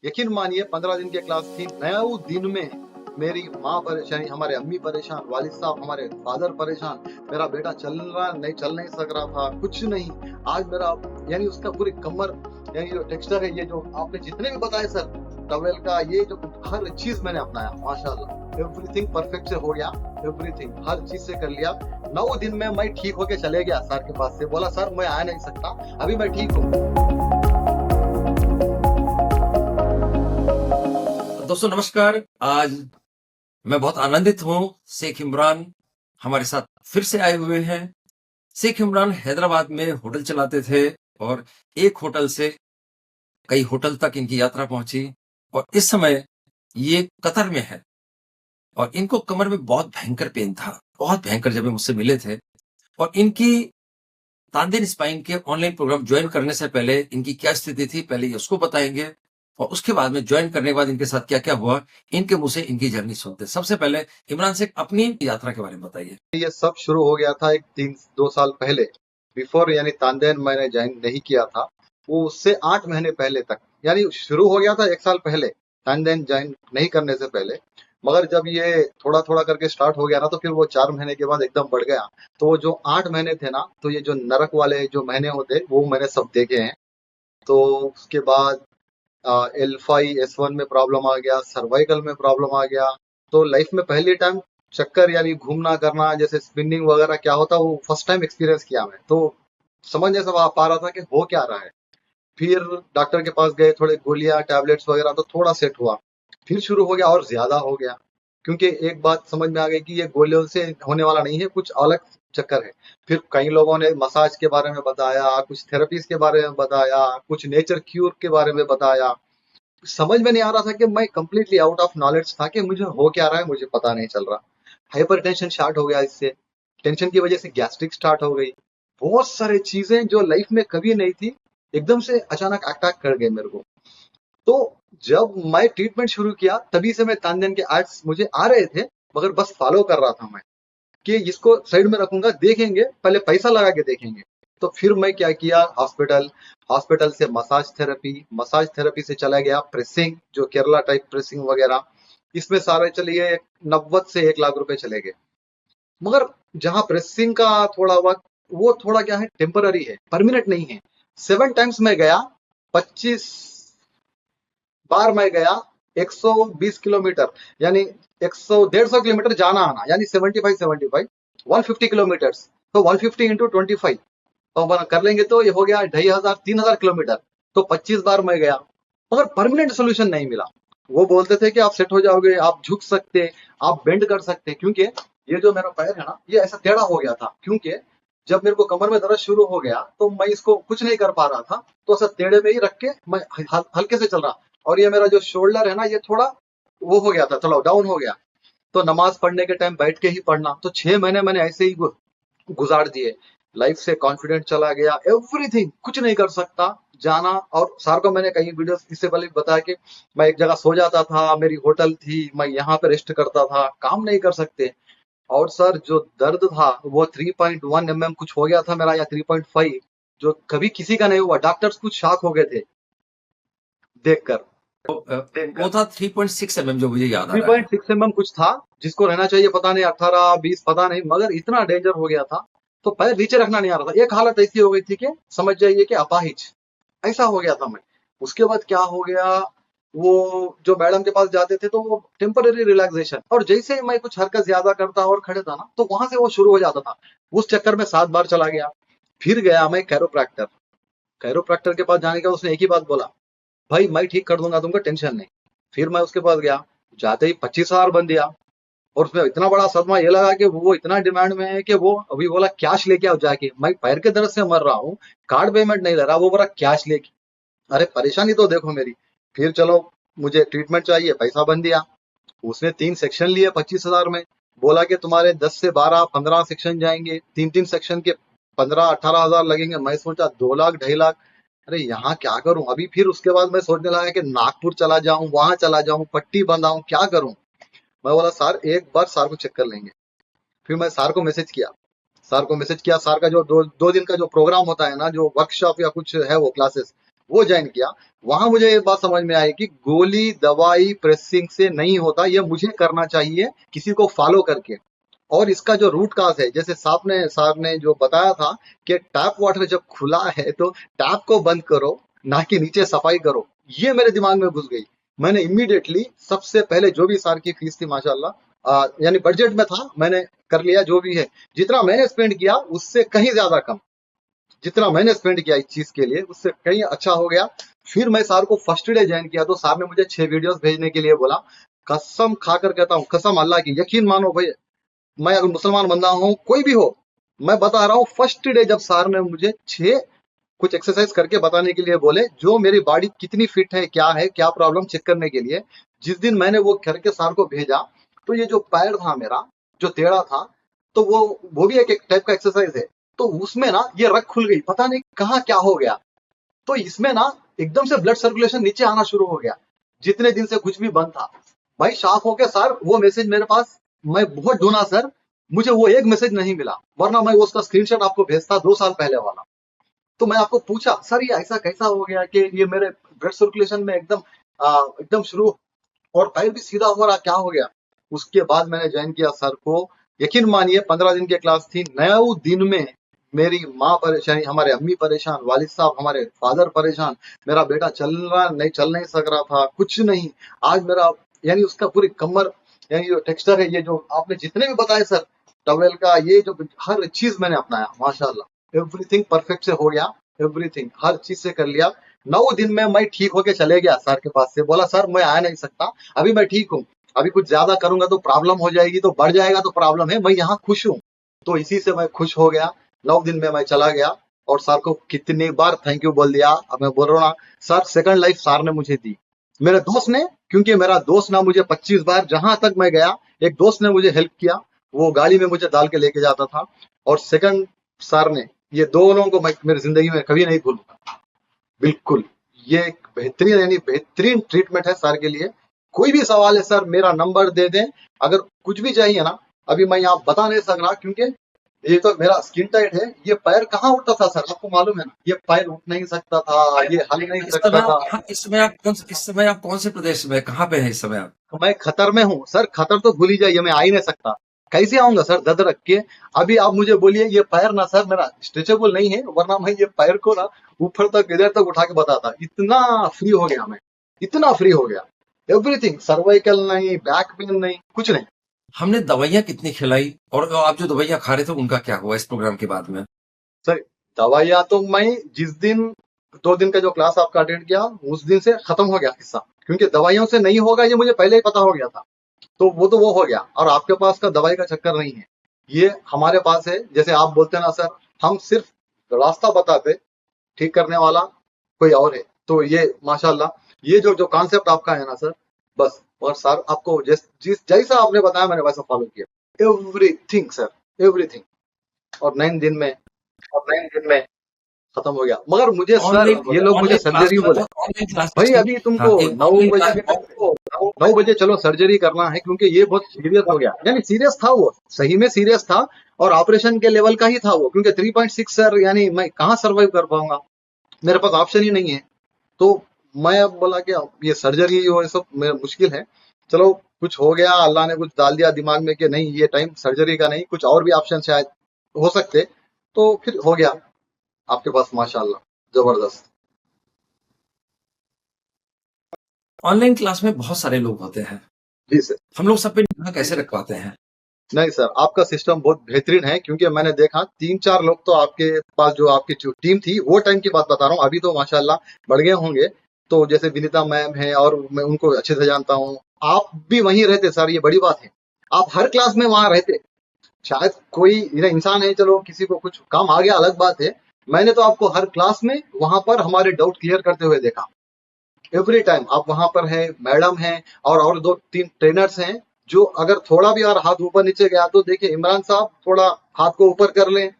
यकीन मानिए 15 दिन की क्लास थी। 9 दिन में मेरी माँ परेशानी, हमारे अम्मी परेशान, वालिद साहब हमारे फादर परेशान। मेरा बेटा चल नहीं सक रहा था, कुछ नहीं। आज मेरा यानी उसका पूरी कमर, यानी जो टेक्सचर है, ये जो आपने जितने भी बताए सर, टवेल का, ये जो हर चीज मैंने अपनाया माशाल्लाह। एवरीथिंग परफेक्ट से हो गया, एवरीथिंग हर चीज से कर लिया। 9 दिन में मैं ठीक होके चले गया सर के पास से, बोला सर मैं आ नहीं सकता, अभी मैं ठीक हूँ। दोस्तों नमस्कार। आज मैं बहुत आनंदित हूं। शेख इमरान हमारे साथ फिर से आए हुए हैं। शेख इमरान हैदराबाद में होटल चलाते थे और एक होटल से कई होटल तक इनकी यात्रा पहुंची और इस समय ये कतर में है और इनको कमर में बहुत भयंकर पेन था, बहुत भयंकर। जब ये मुझसे मिले थे और इनकी तानदेन स्पाइन के ऑनलाइन प्रोग्राम ज्वाइन करने से पहले इनकी क्या स्थिति थी, पहले ये उसको बताएंगे और उसके बाद में ज्वाइन करने के बाद इनके साथ क्या क्या हुआ, इनके मुंह से इनकी जर्नी सुनते। सबसे पहले इमरान से अपनी यात्रा के बारे में बताइए। ये सब शुरू हो गया था एक 2 साल पहले, बिफोर यानी तानदेन मैंने ज्वाइन नहीं किया था, वो उससे 8 महीने पहले तक, यानी शुरू हो गया था 1 साल पहले, तानदेन ज्वाइन नहीं करने से पहले। मगर जब ये थोड़ा थोड़ा करके स्टार्ट हो गया ना, तो फिर वो 4 महीने के बाद एकदम बढ़ गया। तो वो जो 8 महीने थे ना, तो ये जो नरक वाले जो महीने होते, वो मैंने सब देखे हैं। तो उसके बाद L5 S1 में प्रॉब्लम आ गया, सर्वाइकल में प्रॉब्लम आ गया। तो लाइफ में पहली टाइम चक्कर यानी घूमना करना, जैसे स्पिनिंग वगैरह क्या होता है, वो फर्स्ट टाइम एक्सपीरियंस किया मैं। तो समझ नहीं सब आ पा रहा था कि हो क्या रहा है। फिर डॉक्टर के पास गए, थोड़े गोलियां टैबलेट्स वगैरह, तो थोड़ा सेट हुआ। फिर शुरू हो गया और ज्यादा हो गया, क्योंकि एक बात समझ में आ गई कि ये गोलियों से होने वाला नहीं है, कुछ अलग चक्कर है। फिर कई लोगों ने मसाज के बारे में बताया, कुछ थेरेपीज के बारे में बताया, कुछ नेचर क्यूर के बारे में बताया। समझ में नहीं आ रहा था कि मैं कंप्लीटली आउट ऑफ नॉलेज था कि मुझे हो क्या रहा है, मुझे पता नहीं चल रहा। हाइपर टेंशन स्टार्ट हो गया इससे, टेंशन की वजह से गैस्ट्रिक स्टार्ट हो गई। बहुत सारी चीजें जो लाइफ में कभी नहीं थी, एकदम से अचानक अटैक कर गए मेरे को। तो जब मैं ट्रीटमेंट शुरू किया, तभी से मैं तानदेन के आर्ट्स मुझे आ रहे थे, मगर बस फॉलो कर रहा था मैं कि इसको साइड में रखूंगा, देखेंगे, पहले पैसा लगा के देखेंगे। तो फिर मैं क्या किया, हॉस्पिटल, हॉस्पिटल से मसाज थेरेपी से चला गया प्रेसिंग, जो केरला टाइप प्रेसिंग वगैरह, इसमें सारे चलिए 90 से 1 लाख रुपए चले गए। मगर जहां प्रेसिंग का थोड़ा वक्त, वो थोड़ा क्या है, टेम्पररी है, परमानेंट नहीं है। 7 टाइम्स मैं गया, 25 बार मैं गया, 120 किलोमीटर, यानी 150 किलोमीटर जाना आना, यानी 150 किलोमीटर। तो 150 इंटू 25 तो अपन कर लेंगे, तो ये हो गया 2500 3,000 किलोमीटर। तो 25 बार मैं गया, मगर परमानेंट सोल्यूशन नहीं मिला। वो बोलते थे कि आप सेट हो जाओगे, आप झुक सकते, आप बेंड कर सकते, क्योंकि ये जो मेरा पैर है ना, ये ऐसा टेढ़ा हो गया था। क्योंकि जब मेरे को कमर में दर्द शुरू हो गया, तो मैं इसको कुछ नहीं कर पा रहा था, तो ऐसा टेढ़े में ही रख के मैं हल्के से चल रहा। और ये मेरा जो शोल्डर है ना, ये थोड़ा वो हो गया था, थोड़ा डाउन हो गया। तो नमाज पढ़ने के टाइम बैठ के ही पढ़ना। तो 6 महीने मैंने ऐसे ही गुजार दिए। लाइफ से कॉन्फिडेंट चला गया, एवरीथिंग, कुछ नहीं कर सकता, जाना। और सर को मैंने कई वीडियोस इससे पहले भी बताया कि मैं एक जगह सो जाता था, मेरी होटल थी, मैं यहाँ पे रेस्ट करता था, काम नहीं कर सकते। और सर जो दर्द था, वो 3.1 mm कुछ हो गया था मेरा, या 3.5, जो कभी किसी का नहीं हुआ। डॉक्टर्स कुछ शॉक हो गए थे देखकर। वो था 3.6 mm, जो मुझे याद आ थ्री रहा है। पॉइंट सिक्स एम एम कुछ था, जिसको रहना चाहिए पता नहीं 18-20, पता नहीं, मगर इतना डेंजर हो गया था। तो पैर नीचे रखना नहीं आ रहा था। एक हालत ऐसी हो गई थी कि समझ जाइए कि अपाहिज, ऐसा हो गया था मैं। उसके बाद क्या हो गया, वो जो मैडम के पास जाते थे, तो वो टेम्पररी रिलैक्सेशन, और जैसे ही मैं कुछ हरकत ज्यादा करता और खड़े था ना, तो वहां से वो शुरू हो जाता था। उस चक्कर में 7 बार चला गया। फिर गया मैं कैरोप्रैक्टर। कैरोप्रैक्टर के पास जाने का उसने एक ही बात बोला, भाई मैं ठीक कर दूंगा, तुमको टेंशन नहीं। फिर मैं उसके पास गया, जाते ही 25,000 बन दिया। और उसमें इतना बड़ा सदमा ये लगा कि वो इतना डिमांड में है कि वो अभी बोला कैश लेके आओ जाके। मैं पैर के दर्द से मर रहा हूँ, कार्ड पेमेंट नहीं ले रहा, वो बोला कैश लेके। अरे परेशानी तो देखो मेरी। फिर चलो, मुझे ट्रीटमेंट चाहिए, पैसा बन दिया। उसने 3 सेक्शन लिए 25,000 में। बोला कि तुम्हारे 10 से 12 15 सेक्शन जाएंगे, 3-3 सेक्शन के 15-18 हजार लगेंगे। मैं सोचा 2 लाख 2.5 लाख, अरे यहाँ क्या करूं अभी। फिर उसके बाद मैं सोचने लगा कि नागपुर चला जाऊं, वहां चला जाऊं, पट्टी बंधाऊं, क्या करूं। मैं बोला सर एक बार सर को चेक कर लेंगे। फिर मैं सर को मैसेज किया, सर का जो दो दिन का जो प्रोग्राम होता है ना, जो वर्कशॉप या कुछ है वो क्लासेस, वो ज्वाइन किया। वहां मुझे ये बात समझ में आई कि गोली दवाई प्रेसिंग से नहीं होता, ये मुझे करना चाहिए किसी को फॉलो करके। और इसका जो रूट काज है, जैसे साहब ने जो बताया था कि टैप वाटर जब खुला है तो टैप को बंद करो, ना कि नीचे सफाई करो, ये मेरे दिमाग में घुस गई। मैंने इमीडिएटली सबसे पहले जो भी सर की फीस थी माशाल्लाह, यानी बजट में था, मैंने कर लिया जो भी है। जितना मैंने स्पेंड किया उससे कहीं ज्यादा कम, जितना मैंने स्पेंड किया इस चीज के लिए उससे कहीं अच्छा हो गया। फिर मैं सर को फर्स्ट डे ज्वाइन किया तो सर ने मुझे 6 वीडियोस भेजने के लिए बोला। कसम खाकर कहता हूँ, कसम अल्लाह की, यकीन मानो भाई, मैं अगर मुसलमान बंदा हूँ, कोई भी हो, मैं बता रहा हूँ, फर्स्ट डे जब सर ने मुझे 6 कुछ एक्सरसाइज करके बताने के लिए बोले, जो मेरी बॉडी कितनी फिट है, क्या प्रॉब्लम चेक करने के लिए, जिस दिन मैंने वो करके सर को भेजा, तो ये जो पैर था मेरा, जो टेढ़ा था, तो वो भी एक टाइप का एक्सरसाइज है। तो उसमें ना ये रग खुल गई, पता नहीं कहाँ क्या हो गया। तो इसमें ना एकदम से ब्लड सर्कुलेशन नीचे आना शुरू हो गया, जितने दिन से कुछ भी बंद था। भाई शॉक हो गया सर, वो मैसेज मेरे पास, मैं बहुत ढूंढा सर, मुझे वो एक मैसेज नहीं मिला, वरना मैं उसका स्क्रीनशॉट आपको भेजता 2 साल पहले वाला। तो मैं आपको पूछा सर ये ऐसा कैसा हो गया कि ये मेरे ब्लड सर्कुलेशन में एकदम शुरू, और पैर भी सीधा हो रहा, क्या हो गया। उसके बाद मैंने ज्वाइन किया सर को। यकीन मानिए 15 दिन की क्लास थी, 9 दिन में मेरी माँ परेशान, हमारे अम्मी परेशान, वालिद साहब हमारे फादर परेशान, मेरा बेटा चल नहीं सक रहा था, कुछ नहीं। आज मेरा, यानी उसका पूरी कमर, यानी जो टेक्सचर है, ये जो आपने जितने भी बताए सर, टवेल का, ये जो हर चीज मैंने अपनाया माशाल्लाह, एवरीथिंग परफेक्ट से हो गया, एवरीथिंग हर चीज से कर लिया। 9 दिन में मैं ठीक होके चले गया सर के पास से, बोला सर मैं आ नहीं सकता, अभी मैं ठीक हूँ, अभी कुछ ज्यादा करूंगा तो प्रॉब्लम हो जाएगी, तो बढ़ जाएगा तो प्रॉब्लम है, मैं यहाँ खुश हूँ। तो इसी से मैं खुश हो गया। 9 दिन में मैं चला गया और सर को कितनी बार थैंक यू बोल दिया। अब मैं बोल रहा हूँ ना सर, सेकंड लाइफ सर ने मुझे दी, मेरे दोस्त ने, क्योंकि मेरा दोस्त ना मुझे 25 बार जहां तक मैं गया, एक दोस्त ने मुझे हेल्प किया, वो गाड़ी में मुझे डाल के लेके जाता था। और सेकंड सर ने, ये दोनों को मैं मेरी जिंदगी में कभी नहीं भूलूंगा, बिल्कुल। ये एक बेहतरीन, यानी बेहतरीन ट्रीटमेंट है सर के लिए। कोई भी सवाल है सर, मेरा नंबर दे दें, अगर कुछ भी चाहिए ना, अभी मैं यहाँ बता नहीं सक रहा, क्योंकि ये तो मेरा स्किन टाइट है। ये पैर कहाँ उठता था सर, आपको मालूम है ना, ये पैर उठ नहीं सकता था, ये हल नहीं इस सकता समय था। आप कहाँ, इस समय आप कौन से प्रदेश में, कहाँ पे हैं इस समय आप? मैं खतर में हूँ सर, खतर तो भूल ही जाइए, मैं आ ही नहीं सकता, कैसे आऊंगा सर दर्द रख के। अभी आप मुझे बोलिए, ये पैर ना सर मेरा स्ट्रेचेबल नहीं है, वरना मैं ये पैर को ना ऊपर तक इधर तक उठा के बताता। इतना फ्री हो गया मैं, इतना फ्री हो गया, एवरीथिंग, सर्वाइकल नहीं, बैक पेन नहीं, कुछ नहीं। हमने दवाइयाँ कितनी खिलाई, और आप जो दवाइयाँ खा रहे थे उनका क्या हुआ इस प्रोग्राम के बाद में? सर दवाइयाँ तो मैं जिस दिन 2 दिन का जो क्लास आपका अटेंड किया, उस दिन से खत्म हो गया किस्सा, क्योंकि दवाइयों से नहीं होगा ये मुझे पहले ही पता हो गया था। तो वो हो गया। और आपके पास का दवाई का चक्कर नहीं है, ये हमारे पास है। जैसे आप बोलते हैं ना सर, हम सिर्फ रास्ता बताते, ठीक करने वाला कोई और है। तो ये माशाल्लाह, ये जो कॉन्सेप्ट आपका है ना सर, बस। और सर आपको जैसा आपने बताया मैंने वैसा फॉलो किया, एवरीथिंग सर, एवरीथिंग। और 9 दिन में, खत्म हो गया। मगर मुझे सर, ये लोग मुझे सर्जरी बोले, ऑनलाइन क्लासेस भाई थी। अभी तुमको हाँ, एक 9 ऑनलाइन बजे, क्लास। 9 बजे चलो सर्जरी करना है, क्योंकि ये बहुत सीरियस हो गया। यानी सीरियस था वो, सही में सीरियस था, और ऑपरेशन के लेवल का ही था वो, क्योंकि 3.6 सर, यानी मैं कहाँ सर्वाइव कर पाऊंगा, मेरे पास ऑप्शन ही नहीं है। तो मैं अब बोला कि अब ये सर्जरी और ये सब मेरा मुश्किल है। चलो कुछ हो गया, अल्लाह ने कुछ डाल दिया दिमाग में कि नहीं ये टाइम सर्जरी का नहीं, कुछ और भी ऑप्शन शायद हो सकते। तो फिर हो गया आपके पास माशाल्लाह, जबरदस्त। ऑनलाइन क्लास में बहुत सारे लोग होते हैं, जी सर। हम लोग सब पे निगाह कैसे रख पाते हैं? नहीं सर, आपका सिस्टम बहुत बेहतरीन है, क्योंकि मैंने देखा 3-4 लोग तो आपके पास, जो आपकी जो टीम थी, वो टाइम की बात बता रहा हूँ, अभी तो माशाल्लाह बढ़ गए होंगे। तो जैसे विनीता मैम है, और मैं उनको अच्छे से जानता हूँ। आप भी वहीं रहते सर, ये बड़ी बात है, आप हर क्लास में वहां रहते। शायद कोई इंसान है, चलो किसी को कुछ काम आ गया अलग बात है, मैंने तो आपको हर क्लास में वहां पर हमारे डाउट क्लियर करते हुए देखा। एवरी टाइम आप वहां पर हैं, मैडम हैं, और 2-3 ट्रेनर्स हैं, जो अगर थोड़ा भी और हाथ ऊपर नीचे गया तो देखिए, इमरान साहब थोड़ा हाथ को ऊपर कर लें,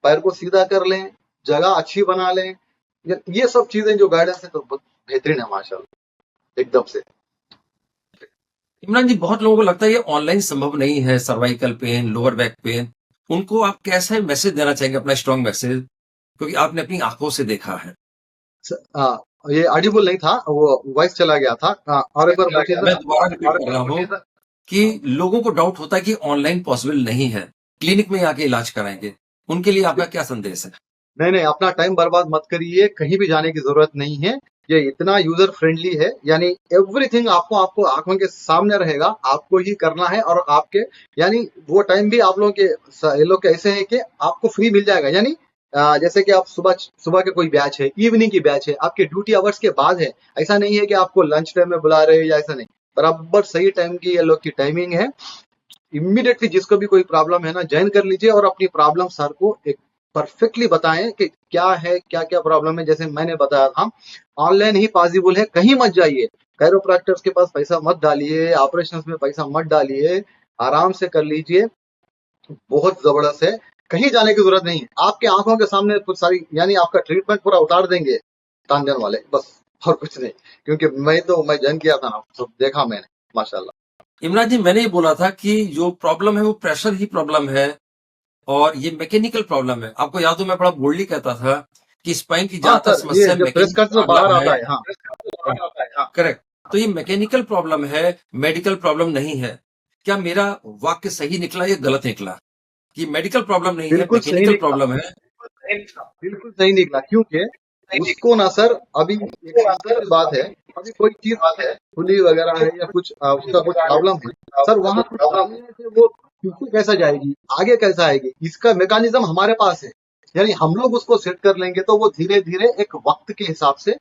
पैर को सीधा कर लें, जगह अच्छी बना लें। ये सब चीजें जो गाइडेंस है, तो बहुत बेहतरीन है माशाल्लाह, एकदम से। इमरान जी, बहुत लोगों को लगता है ये ऑनलाइन संभव नहीं है, cervical pain, lower back pain, उनको आप कैसा मैसेज देना चाहेंगे, अपना स्ट्रॉन्ग मैसेज, क्योंकि आपने अपनी आंखों से देखा है? ये ऑडिबल नहीं था, वो वॉइस चला गया था। और एक बार पूछिए मैं सर। दोबारा रिपीट कर रहा हूँ कि लोगों को डाउट होता है कि ऑनलाइन पॉसिबल नहीं है, क्लिनिक में आके इलाज कराएंगे, उनके लिए आपका क्या संदेश है? नहीं नहीं, अपना टाइम बर्बाद मत करिए, कहीं भी जाने की जरूरत नहीं है। ये इतना यूजर फ्रेंडली है, यानी एवरीथिंग आपको आपको आंखों के सामने रहेगा, आपको ही करना है। और आपके यानी वो टाइम भी आप लोगों के ये लोग के ऐसे है कि आपको फ्री मिल जाएगा। यानी जैसे कि आप सुबह सुबह के कोई बैच है, इवनिंग की बैच है, आपके ड्यूटी आवर्स के बाद है। ऐसा नहीं है कि आपको लंच टाइम में बुला रहे हैं या ऐसा नहीं, बराबर सही टाइम की ये लोग की टाइमिंग है। इमीडिएटली जिसको भी कोई प्रॉब्लम है ना, ज्वाइन कर लीजिए और अपनी प्रॉब्लम सर को एक परफेक्टली बताएं कि क्या है, क्या क्या प्रॉब्लम है। जैसे मैंने बताया था, ऑनलाइन ही पॉसिबल है, कहीं मत जाइए। कैरोप्रैक्टर्स के पास पैसा मत डालिए, ऑपरेशन में पैसा मत डालिए, आराम से कर लीजिए। बहुत जबरदस्त है, कहीं जाने की जरूरत नहीं है। आपके आंखों के सामने कुछ सारी, यानी आपका ट्रीटमेंट पूरा उतार देंगे तांजन वाले, बस और कुछ नहीं। क्योंकि मैं ज्वाइन किया था ना, तो देखा मैंने, माशाल्लाह। इमरान जी, मैंने ये बोला था कि जो प्रॉब्लम है वो प्रेशर ही प्रॉब्लम है और ये मैकेनिकल प्रॉब्लम है। आपको याद हो मैं बड़ा बोल्डली कहता था कि स्पाइन की हाँ ज्यादातर सर, ये समस्या जब प्रेस मैकेनिकल करते तो बाहर प्रॉब्लम आता है। है। हाँ करेक्ट। तो ये मैकेनिकल प्रॉब्लम है, मेडिकल प्रॉब्लम नहीं है। क्या मेरा वाक्य सही निकला या गलत निकला? कि मेडिकल प्रॉब्लम नहीं है, बिल्कुल सही मैकेनिकल निकला, प्रॉब्लम है। बिल्कुल सही निकला। क्योंकि उसको ना सर, अभी एक सिंपल सी बात है, अभी कोई चीज खुली वगैरह है या कुछ उसका कुछ प्रॉब्लम है सर, वहां कुछ डालने से वो पीछे कैसा जाएगी, आगे कैसा आएगी, इसका मैकेनिज्म हमारे पास है। यानी हम लोग उसको सेट कर लेंगे तो वो धीरे धीरे एक वक्त के हिसाब से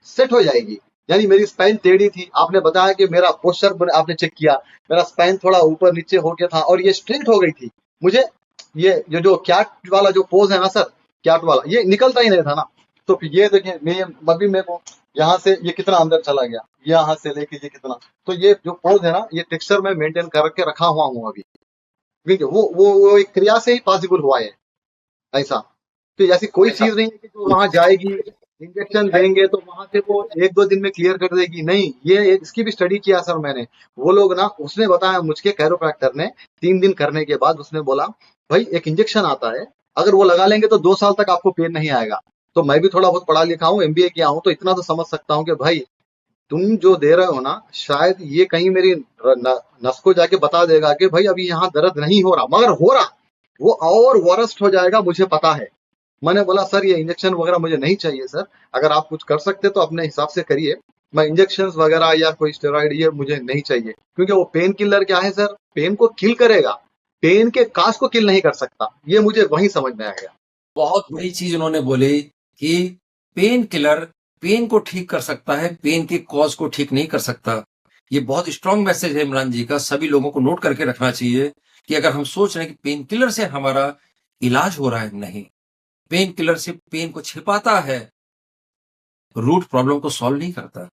सेट हो जाएगी। यानी मेरी स्पाइन टेढ़ी थी, आपने बताया कि मेरा पोस्चर आपने चेक किया, मेरा स्पाइन थोड़ा ऊपर नीचे हो गया था और ये स्ट्रेट हो गई थी। मुझे ये जो कैट वाला जो पोज है ना सर, कैट वाला ये निकलता ही नहीं था ना। तो फिर ये देखिए, मैं अभी मेरे को यहाँ से ये कितना अंदर चला गया, यहाँ से लेके ये कितना। तो ये जो पोज है ना, ये टेक्सचर में मेंटेन करके रखा हुआ हूँ अभी, क्योंकि वो एक क्रिया से ही पॉसिबल हुआ है ऐसा। तो ऐसी कोई चीज नहीं है कि जो वहां जाएगी, इंजेक्शन देंगे तो वहां से वो एक दो दिन में क्लियर कर देगी, नहीं। इसकी भी स्टडी किया सर मैंने। वो लोग ना, उसने बताया मुझे, कैरोप्रैक्टर ने 3 दिन करने के बाद उसने बोला, भाई एक इंजेक्शन आता है, अगर वो लगा लेंगे तो 2 साल तक आपको पेन नहीं आएगा। तो मैं भी थोड़ा बहुत पढ़ा लिखा हूँ, एमबीए किया हूँ, तो इतना तो समझ सकता हूँ कि भाई तुम जो दे रहे हो ना, शायद ये कहीं मेरी नस को जाके बता देगा कि भाई अभी यहाँ दर्द नहीं हो रहा, मगर हो रहा, वो और वरस्ट हो जाएगा, मुझे पता है। मैंने बोला सर ये इंजेक्शन वगैरह मुझे नहीं चाहिए सर, अगर आप कुछ कर सकते तो अपने हिसाब से करिए। मैं इंजेक्शन वगैरह या कोई स्टेरॉइड ये मुझे नहीं चाहिए, क्योंकि वो पेन किलर क्या है सर, पेन को किल करेगा, पेन के काज को किल नहीं कर सकता। ये मुझे वही समझ में आ गया। बहुत बड़ी चीज उन्होंने बोली कि पेन किलर पेन को ठीक कर सकता है, पेन के कॉज को ठीक नहीं कर सकता। ये बहुत स्ट्रांग मैसेज है इमरान जी का, सभी लोगों को नोट करके रखना चाहिए कि अगर हम सोच रहे हैं कि पेन किलर से हमारा इलाज हो रहा है, नहीं, पेन किलर से पेन को छिपाता है, रूट प्रॉब्लम को सॉल्व नहीं करता।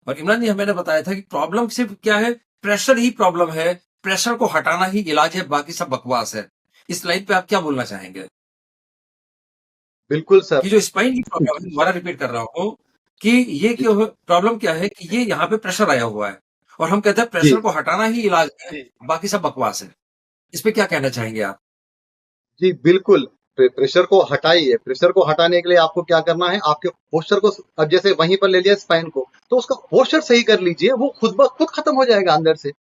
और इमरान जी, मैंने बताया था कि प्रॉब्लम सिर्फ क्या है, प्रेशर ही प्रॉब्लम है, प्रेशर को हटाना ही इलाज है, बाकी सब बकवास है। इस लाइन पे आप क्या बोलना चाहेंगे? बिल्कुल सर। कि जो स्पाइन की प्रॉब्लम है, दोबारा रिपीट कर रहा हूँ कि ये क्यों प्रॉब्लम क्या है कि ये यहाँ पे प्रेशर आया हुआ है और हम कहते हैं जी प्रेशर को हटाना ही इलाज है, बाकी सब बकवास है। इस पे क्या कहना चाहेंगे आप? जी बिल्कुल। प्रेशर को हटाइए, प्रेशर को हटाने के लिए आपको क्या करना है, आपके पोस्चर को, अब जैसे वहीं पर ले लिया स्पाइन को, तो उसका पोस्चर सही कर लीजिए, वो खुद ब खुद खत्म हो जाएगा अंदर से।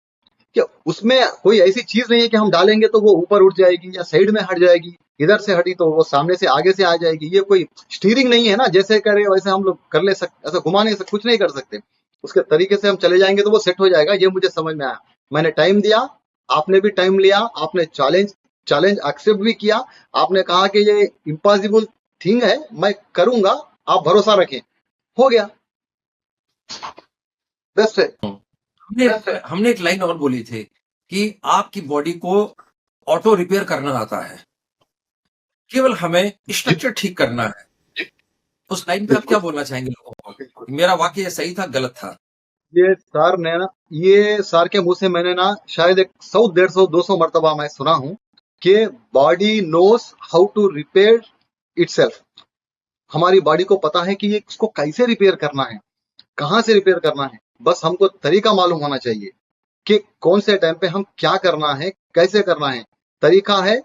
क्या उसमें कोई ऐसी चीज नहीं है कि हम डालेंगे तो वो ऊपर उठ जाएगी या साइड में हट जाएगी, इधर से हटी तो वो सामने से आगे से आ जाएगी। ये कोई स्टीयरिंग नहीं है ना, जैसे करे वैसे हम लोग कर ले सकते, ऐसा घुमा नहीं सकते, कुछ नहीं कर सकते। उसके तरीके से हम चले जाएंगे तो वो सेट हो जाएगा, ये मुझे समझ में आया। मैंने टाइम दिया, आपने भी टाइम लिया, आपने चैलेंज चैलेंज एक्सेप्ट भी किया। आपने कहा कि ये इम्पॉसिबल थिंग है, मैं करूंगा, आप भरोसा रखें, हो गया। बेस्ट है। हमने हमने एक लाइन और बोली थी कि आपकी बॉडी को ऑटो रिपेयर करना आता है, केवल हमें स्ट्रक्चर ठीक करना है। उस लाइन पे आप क्या बोलना चाहेंगे लोगों को? मेरा वाक्य सही था, गलत था? ये सर ने ना, ये सर के मुंह से मैंने ना शायद एक 100 150 200 मरतबा मैं सुना हूं कि body knows how to repair itself. हमारी बॉडी को पता है कि ये इसको कैसे रिपेयर करना है, कहाँ से रिपेयर करना है, बस हमको तरीका मालूम होना चाहिए कि कौन से टाइम पे हम क्या करना है, कैसे करना है। तरीका है,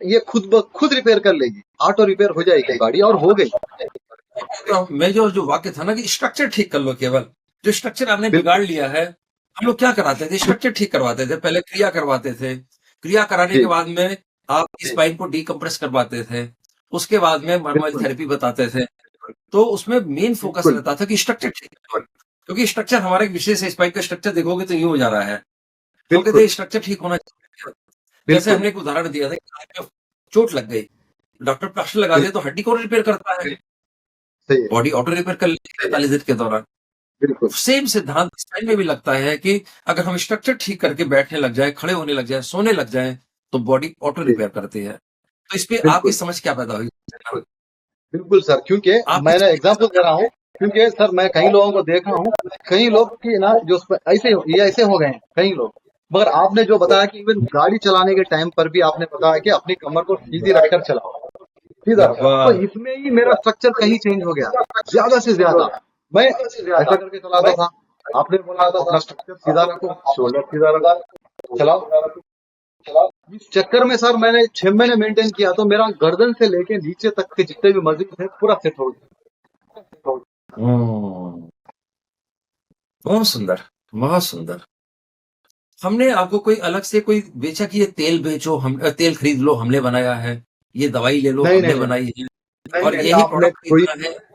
ये खुद ब खुद रिपेयर कर लेगी, ऑटो रिपेयर हो जाएगी गाड़ी, और हो गई। तो मैं जो वाक्य था ना कि स्ट्रक्चर ठीक कर लो, केवल जो स्ट्रक्चर आपने बिल्कुल बिगाड़ लिया है। हम लोग क्या कराते थे, स्ट्रक्चर ठीक करवाते थे, पहले क्रिया करवाते थे, क्रिया कराने जी के बाद में आप स्पाइन को डीकम्प्रेस करवाते थे, उसके बाद में मैनुअल बिल्कुल थेरेपी बताते थे। तो उसमें मेन फोकस बिल्कुल रहता था कि स्ट्रक्चर ठीक है, क्योंकि स्ट्रक्चर हमारा एक विशेष है। स्पाइन का स्ट्रक्चर देखोगे तो यूं हो जा रहा है, हम कहते बिल्कुल हैं स्ट्रक्चर ठीक होना चाहिए। जैसे बिल्कुल हमने एक उदाहरण दिया था कि हाथ में चोट लग गई, डॉक्टर प्लास्टर लगा दिया तो हड्डी कौन रिपेयर करता है? सही है बॉडी ऑटो रिपेयर कर लेती है 45 दिन के दौरान। बिल्कुल सेम सिद्धांत स्पाइन में भी लगता है कि अगर हम स्ट्रक्चर ठीक करके बैठने लग जाए, खड़े होने लग जाए, सोने लग जाए, तो बॉडी ऑटो जी रिपेयर करती है। तो इस पे आपकी बिल्कुल समझ क्या पैदा हुई? बिल्कुल सर, क्योंकि आपकी मैंने समझ क्या एग्जांपल दे पैदा रहा हूँ। क्योंकि सर मैं कई लोगों को देखा हूँ, कई लोग की ना जो ऐसे ये ऐसे हो गए हैं कई लोग। मगर आपने जो बताया कि इवन गाड़ी चलाने के टाइम पर भी आपने बताया कि अपनी कमर को सीधी रखकर चलाओ, सीधा। हुई? तो वाह! इसमें ही मेरा स्ट्रक्चर कहीं चेंज हो गया, ज्यादा से ज्यादा। मैं ऐसा करके चलाता था, आपने बोला अपना स्ट्रक्चर सीधा रखो, शोल्डर सीधा रखो, चलाओ। इस चक्कर में सर मैंने 6 महीने मेंटेन किया तो मेरा गर्दन से लेके नीचे तक के जितने भी मजीद थे पूरा सेट हो गया। हुँ, बहुत सुंदर, बहुत सुंदर। हमने आपको कोई अलग से कोई बेचा कि ये तेल बेचो, तेल खरीद लो, हमने बनाया है, ये दवाई ले लो, नहीं हमने नहीं नहीं बनाई है, नहीं और नहीं, यही आपने प्रोडक्ट कोई खरीदना है।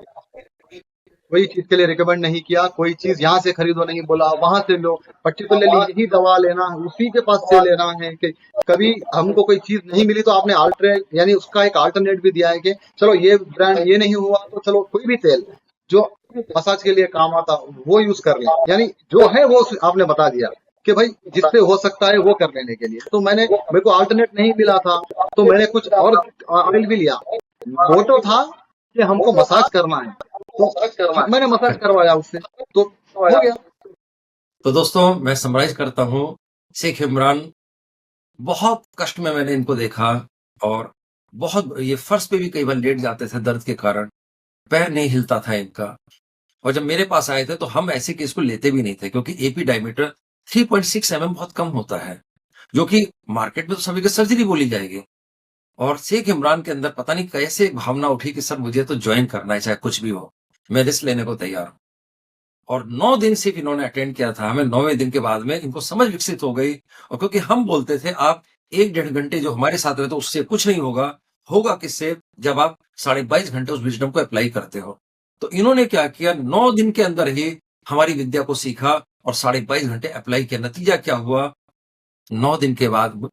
कोई चीज के लिए रिकमेंड नहीं किया, कोई चीज यहाँ से खरीदो नहीं बोला, वहां से लो, पर्टिकुलरली यही दवा लेना है, उसी के पास से लेना है। कि कभी हमको कोई चीज नहीं मिली तो आपने अल्टरनेट यानी उसका एक अल्टरनेट भी दिया है कि चलो ये ब्रांड ये नहीं हुआ तो चलो कोई भी तेल जो मसाज के लिए काम आता वो यूज कर लें। यानी जो है वो आपने बता दिया कि भाई जिससे हो सकता है वो कर लेने के लिए। तो मेरे को अल्टरनेट नहीं मिला था तो मैंने कुछ और ऑयल भी लिया। मोटो था कि हमको मसाज करना है, तो मैंने मसाज करवाया उससे, तो हो गया। तो दोस्तों, मैं समराइज़ करता हूँ, शेख इमरान, बहुत कष्ट में मैंने इनको देखा, और बहुत ये फर्श पे भी कई बार लेट जाते थे दर्द के कारण, पैर नहीं हिलता था इनका। और जब मेरे पास आए थे तो हम ऐसे केस को लेते भी नहीं थे, क्योंकि एपी डायमीटर 3.6 बहुत कम होता है, जो कि मार्केट में तो सभी को सर्जरी बोली जाएगी। और शेख इमरान के अंदर पता नहीं कैसे एक भावना उठी कि सर मुझे तो ज्वाइन करना है, चाहे कुछ भी हो, मैं रिस्क लेने को तैयार हूँ। और 9 दिन सिर्फ इन्होंने अटेंड किया था, हमें 9वें दिन के बाद में इनको समझ विकसित हो गई। और क्योंकि हम बोलते थे आप 1 डेढ़ घंटे जो हमारे साथ रहते हो उससे कुछ नहीं होगा, होगा किससे, जब आप 22.5 घंटे उस विज़डम को अप्लाई करते हो। तो इन्होंने क्या किया, 9 दिन के अंदर ही हमारी विद्या को सीखा और 22.5 घंटे अप्लाई किया। नतीजा क्या हुआ, 9 दिन के बाद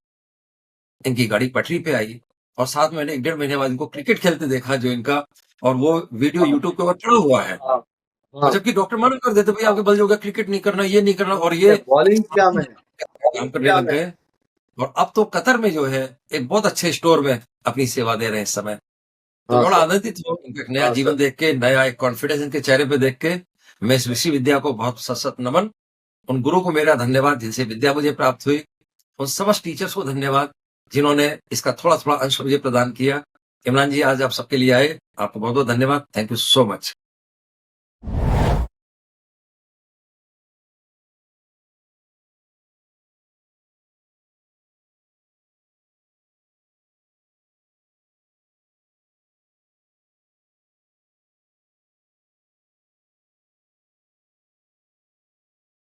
इनकी गाड़ी पटरी पे आई, और साथ में मैंने 1 डेढ़ महीने बाद इनको क्रिकेट खेलते देखा, जो इनका, और वो वीडियो यूट्यूब के ऊपर पड़ा हुआ है। हाँ और हाँ, जबकि डॉक्टर मना कर देते, भई आपके बल जो होगा क्रिकेट नहीं करना, ये नहीं करना, और ये बॉलिंग क्या में है। काम करने लग गए। और अब तो कतर में जो है एक बहुत अच्छे स्टोर में अपनी सेवा दे रहे हैं इस समय। तो हाँ मैं बड़ा सर आनंदित हूँ इनका एक नया हाँ जीवन सर देख के, नया एक कॉन्फिडेंस इनके चेहरे पे देख के। मैं इस ऋषि विद्या को बहुत सत-सत नमन। उन गुरु को मेरा धन्यवाद जिनसे विद्या मुझे प्राप्त हुई। उन समस्त टीचर्स को धन्यवाद जिन्होंने इसका थोड़ा-थोड़ा अंश मुझे प्रदान किया। इमरान जी आज आप सबके लिए आए, आपको बहुत-बहुत धन्यवाद। Thank you so much.